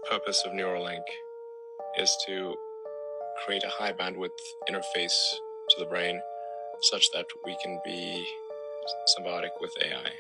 purpose of Neuralink is to create a high bandwidth interface to the brain such that we can be symbiotic with AI.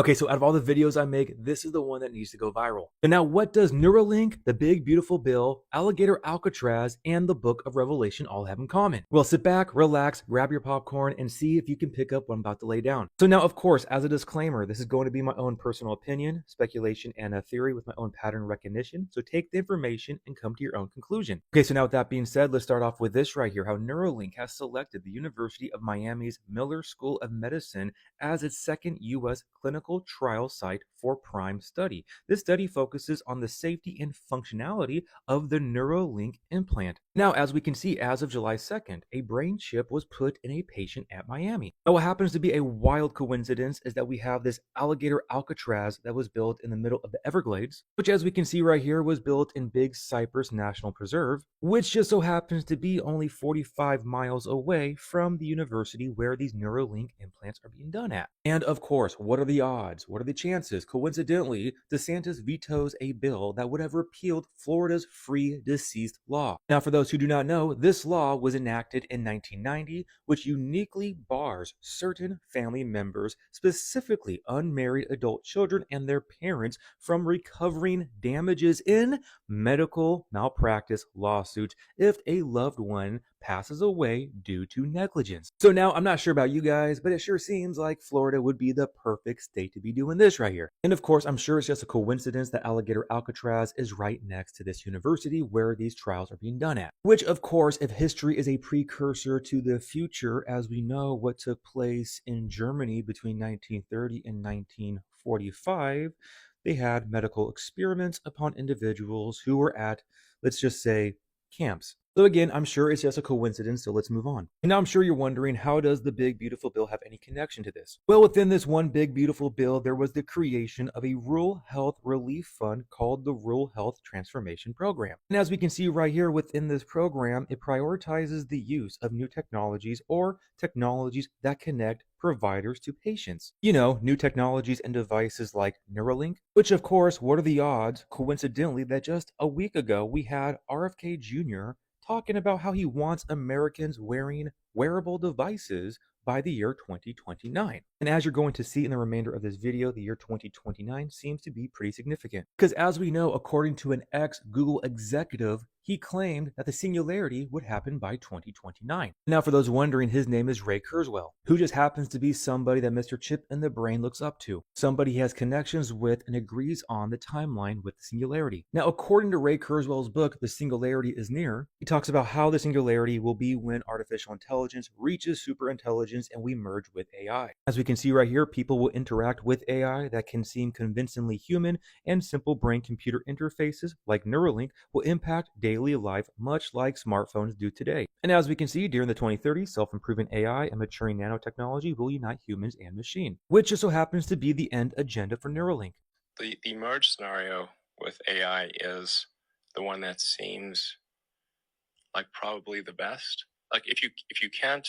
Okay, so out of all the videos I make, this is the one that needs to go viral. And now what does Neuralink, the Big Beautiful Bill, Alligator Alcatraz, and the Book of Revelation all have in common? Well, sit back, relax, grab your popcorn, and see if you can pick up what I'm about to lay down. So now, of course, as a disclaimer, this is going to be my own personal opinion, speculation, and a theory with my own pattern recognition. So take the information and come to your own conclusion. Okay, so now with that being said, let's start off with this right here, how Neuralink has selected the University of Miami's Miller School of Medicine as its second U.S. clinical trial site for prime study. This study focuses on the safety and functionality of the Neuralink implant. Now, as we can see, as of July 2nd, a brain chip was put in a patient at Miami. Now, what happens to be a wild coincidence is that we have this alligator Alcatraz that was built in the middle of the Everglades, which, as we can see right here, was built in Big Cypress National Preserve, which just so happens to be only 45 miles away from the university where these Neuralink implants are being done at. And of course, what are the odds? What are the chances? Coincidentally, DeSantis vetoes a bill that would have repealed Florida's free deceased law. Now, for those who do not know, this law was enacted in 1990, which uniquely bars certain family members, specifically unmarried adult children and their parents, from recovering damages in medical malpractice lawsuits if a loved one passes away due to negligence. So now, I'm not sure about you guys, but it sure seems like Florida would be the perfect state to be doing this right here. And of course, I'm sure it's just a coincidence that Alligator Alcatraz is right next to this university where these trials are being done at. Which, of course, if history is a precursor to the future, as we know what took place in Germany between 1930 and 1945, they had medical experiments upon individuals who were at, let's just say, camps. So again, I'm sure it's just a coincidence, so let's move on. And now I'm sure you're wondering, how does the Big Beautiful Bill have any connection to this? Well, within this one Big Beautiful Bill, there was the creation of a rural health relief fund called the Rural Health Transformation Program. And as we can see right here within this program, it prioritizes the use of new technologies or technologies that connect providers to patients. You know, new technologies and devices like Neuralink, which of course, what are the odds, coincidentally, that just a week ago we had RFK Jr. talking about how he wants Americans wearing wearable devices by the year 2029. And as you're going to see in the remainder of this video, the year 2029 seems to be pretty significant. Because as we know, according to an ex-Google executive, he claimed that the singularity would happen by 2029. Now, for those wondering, his name is Ray Kurzweil, who just happens to be somebody that Mr. Chip in the Brain looks up to, somebody he has connections with and agrees on the timeline with the singularity. Now, according to Ray Kurzweil's book, The Singularity is Near, he talks about how the singularity will be when artificial intelligence reaches superintelligence and we merge with AI. As we can see right here, people will interact with AI that can seem convincingly human, and simple brain-computer interfaces like Neuralink will impact daily life much like smartphones do today. And as we can see, during the 2030s, self-improving AI and maturing nanotechnology will unite humans and machine, which just so happens to be the end agenda for Neuralink. The merge scenario with AI is the one that seems like probably the best. Like if you can't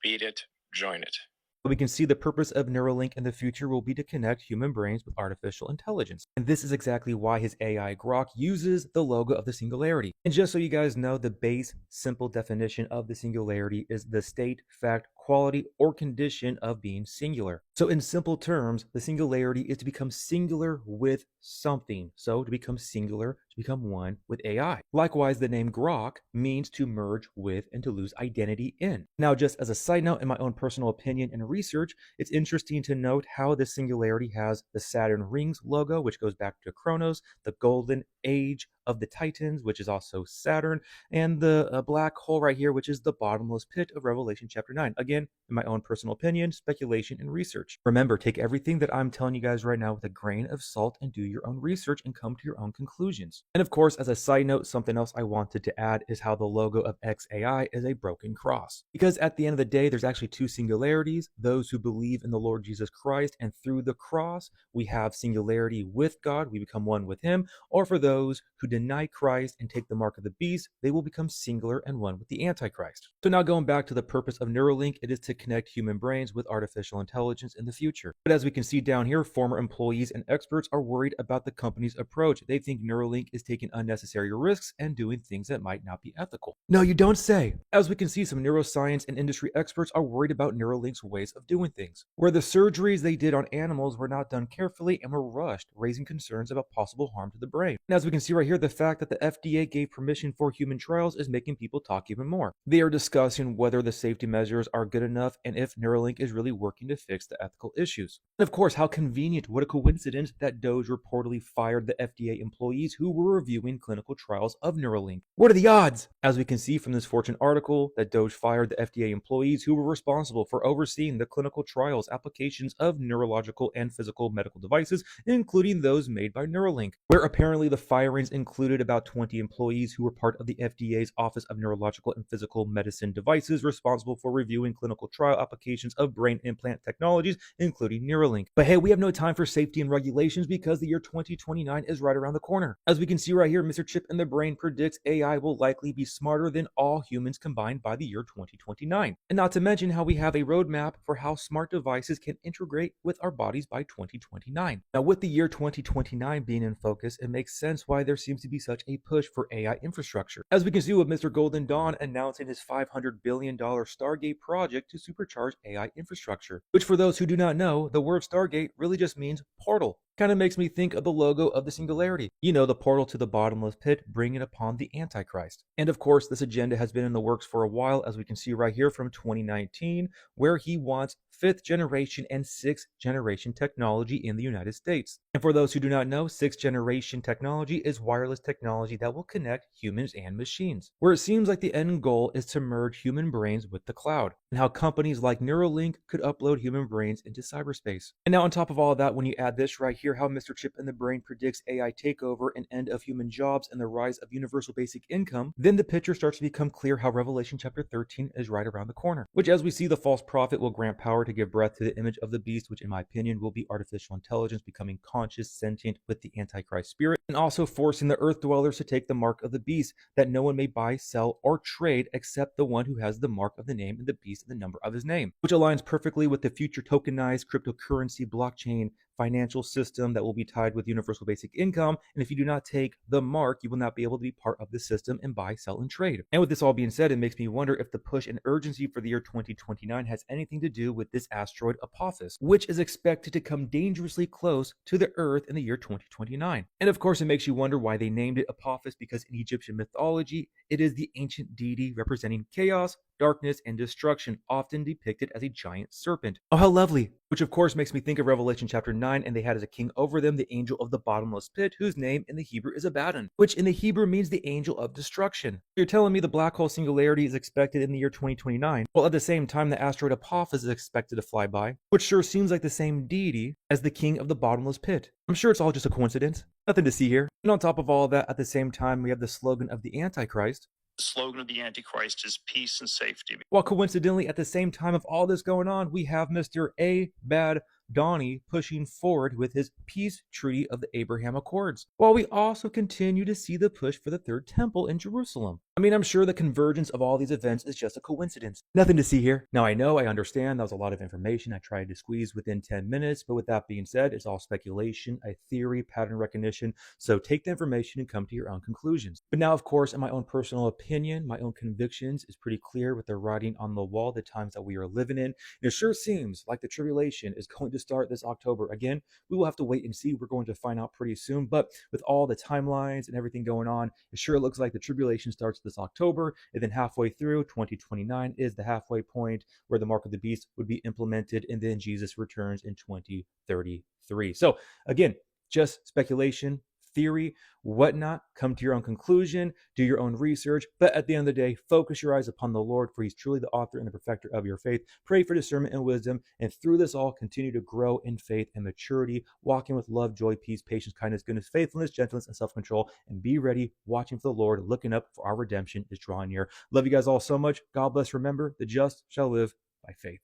beat it, join it. We can see the purpose of Neuralink in the future will be to connect human brains with artificial intelligence. And this is exactly why his AI Grok uses the logo of the singularity. And just so you guys know, the base, simple definition of the singularity is the state, fact, quality, or condition of being singular. So in simple terms, the singularity is to become singular with something. So to become singular, to become one with AI. Likewise, the name Grok means to merge with and to lose identity in. Now, just as a side note, in my own personal opinion and research, it's interesting to note how the singularity has the Saturn rings logo, which goes back to Chronos, the golden age of the Titans, which is also Saturn, and the black hole right here, which is the bottomless pit of Revelation chapter 9. Again, in my own personal opinion, speculation, and research. Remember, take everything that I'm telling you guys right now with a grain of salt and do your own research and come to your own conclusions. And of course, as a side note, something else I wanted to add is how the logo of XAI is a broken cross. Because at the end of the day, there's actually two singularities, those who believe in the Lord Jesus Christ, and through the cross, we have singularity with God, we become one with Him, or for those who deny deny Christ and take the mark of the beast, they will become singular and one with the Antichrist. So now going back to the purpose of Neuralink, it is to connect human brains with artificial intelligence in the future. But as we can see down here, former employees and experts are worried about the company's approach. They think Neuralink is taking unnecessary risks and doing things that might not be ethical. No, you don't say. As we can see, some neuroscience and industry experts are worried about Neuralink's ways of doing things, where the surgeries they did on animals were not done carefully and were rushed, raising concerns about possible harm to the brain. And as we can see right here, the fact that the FDA gave permission for human trials is making people talk even more. They are discussing whether the safety measures are good enough and if Neuralink is really working to fix the ethical issues. And of course, how convenient, what a coincidence that Doge reportedly fired the FDA employees who were reviewing clinical trials of Neuralink. What are the odds? As we can see from this Fortune article, that Doge fired the FDA employees who were responsible for overseeing the clinical trials applications of neurological and physical medical devices, including those made by Neuralink, where apparently the firings included about 20 employees who were part of the FDA's Office of Neurological and Physical Medicine Devices, responsible for reviewing clinical trial applications of brain implant technologies, including Neuralink. But hey, we have no time for safety and regulations because the year 2029 is right around the corner. As we can see right here, Mr. Chip in the Brain predicts AI will likely be smarter than all humans combined by the year 2029. And not to mention how we have a roadmap for how smart devices can integrate with our bodies by 2029. Now, with the year 2029 being in focus, it makes sense why there seems to be such a push for AI infrastructure. As we can see with Mr. Golden Dawn announcing his $500 billion Stargate project to supercharge AI infrastructure, which for those who do not know, the word Stargate really just means portal. Kind of makes me think of the logo of the Singularity. You know, the portal to the bottomless pit, bringing upon the Antichrist. And of course, this agenda has been in the works for a while, as we can see right here from 2019, where he wants 5th generation and 6th generation technology in the United States. And for those who do not know, 6th generation technology is wireless technology that will connect humans and machines, where it seems like the end goal is to merge human brains with the cloud, and how companies like Neuralink could upload human brains into cyberspace. And now on top of all of that, when you add this right here, how Mr. Chip in the Brain predicts AI takeover and end of human jobs and the rise of universal basic income, then the picture starts to become clear how Revelation chapter 13 is right around the corner, which as we see, the false prophet will grant power to give breath to the image of the beast, which in my opinion will be artificial intelligence becoming conscious, sentient with the Antichrist spirit, and also forcing the earth dwellers to take the mark of the beast, that no one may buy, sell, or trade except the one who has the mark of the name and the beast and the number of his name, which aligns perfectly with the future tokenized cryptocurrency blockchain financial system that will be tied with universal basic income. And if you do not take the mark, you will not be able to be part of the system and buy, sell, and trade. And with this all being said, it makes me wonder if the push and urgency for the year 2029 has anything to do with this asteroid Apophis, which is expected to come dangerously close to the Earth in the year 2029. And of course, it makes you wonder why they named it Apophis, because in Egyptian mythology, it is the ancient deity representing chaos, darkness, and destruction, often depicted as a giant serpent. Oh, how lovely! Which of course makes me think of Revelation chapter 9, and they had as a king over them the angel of the bottomless pit, whose name in the Hebrew is Abaddon, which in the Hebrew means the angel of destruction. You're telling me the black hole singularity is expected in the year 2029, while at the same time the asteroid Apophis is expected to fly by, which sure seems like the same deity as the king of the bottomless pit. I'm sure it's all just a coincidence. Nothing to see here. And on top of all of that, at the same time, we have the slogan of the Antichrist. The slogan of the Antichrist is peace and safety. While coincidentally, at the same time of all this going on, we have Mr. A. Bad Donnie pushing forward with his peace treaty of the Abraham Accords, while we also continue to see the push for the third temple in Jerusalem. I mean, I'm sure the convergence of all these events is just a coincidence. Nothing to see here. Now, I know, I understand, that was a lot of information I tried to squeeze within 10 minutes, but with that being said, it's all speculation, a theory, pattern recognition, so take the information and come to your own conclusions. But now, of course, in my own personal opinion, my own convictions is pretty clear with the writing on the wall, the times that we are living in. And it sure seems like the tribulation is going to start this October. Again, we will have to wait and see. We're going to find out pretty soon, but with all the timelines and everything going on, it sure looks like the tribulation starts this October, and then halfway through 2029 is the halfway point where the mark of the beast would be implemented, and then Jesus returns in 2033. So again, just speculation, theory, whatnot. Come to your own conclusion, do your own research, but at the end of the day, focus your eyes upon the Lord, for he's truly the author and the perfecter of your faith. Pray for discernment and wisdom, and through this all, continue to grow in faith and maturity, walking with love, joy, peace, patience, kindness, goodness, faithfulness, gentleness, and self-control, and be ready, watching for the Lord, looking up, for our redemption is drawing near. Love you guys all so much. God bless. Remember, the just shall live by faith.